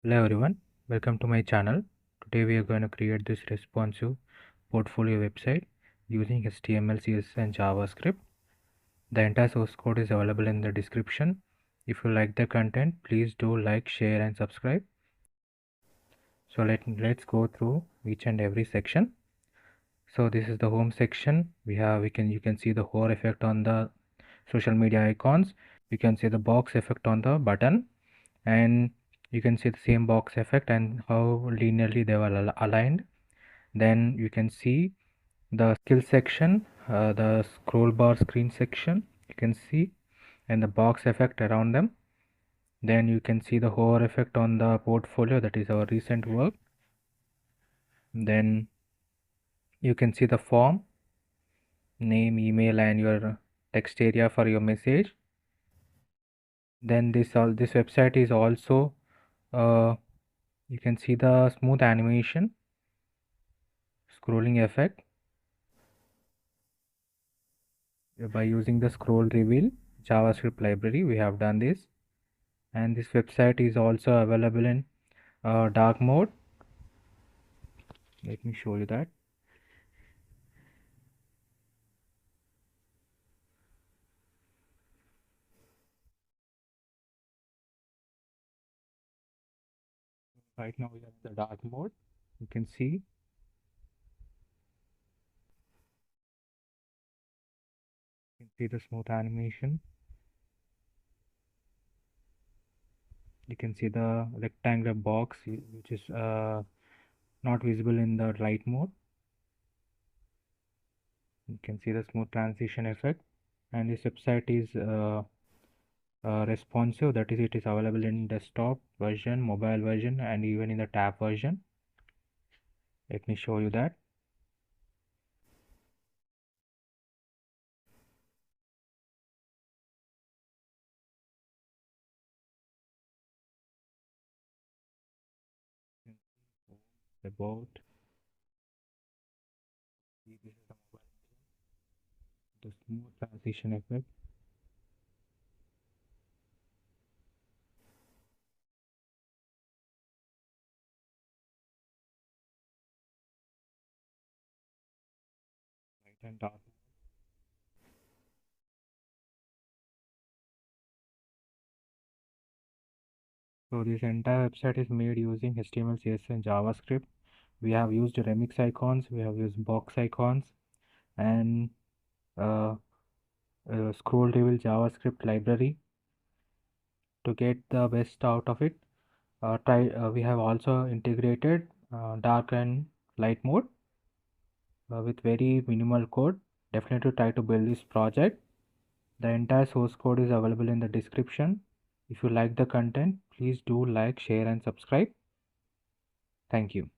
Hello everyone, welcome to my channel. Today we are going to create this responsive portfolio website using HTML, CSS and JavaScript. The entire source code is available in the description. If you like the content, please do like, share and subscribe. So let's go through each and every section. So this is the home section. You can see the hover effect on the social media icons. You can see the box effect on the button, and you can see the same box effect and how linearly they were aligned. Then you can see the skill section, the scroll bar screen section you can see, and the box effect around them. Then you can see the hover effect on the portfolio, that is our recent work. Then you can see the form name, email and your text area for your message. Then this website is also you can see the smooth animation scrolling effect by using the scroll reveal JavaScript library. We have done this, and this website is also available in dark mode. Let me show you that. Right now we are in the dark mode. You can see the smooth animation. You can see the rectangular box which is not visible in the light mode. You can see the smooth transition effect, and this website is responsive, that is it is available in desktop version, mobile version and even in the tab version. Let me show you that. About this is the mobile, the smooth transition effect. Right and dark. So this entire website is made using HTML, CSS and JavaScript. We have used remix icons, we have used box icons and uh, scroll reveal JavaScript library to get the best out of it. We have also integrated dark and light mode with very minimal code. Definitely try to build this project. The entire source code is available in the description. If you like the content, please do like, share and subscribe. Thank you.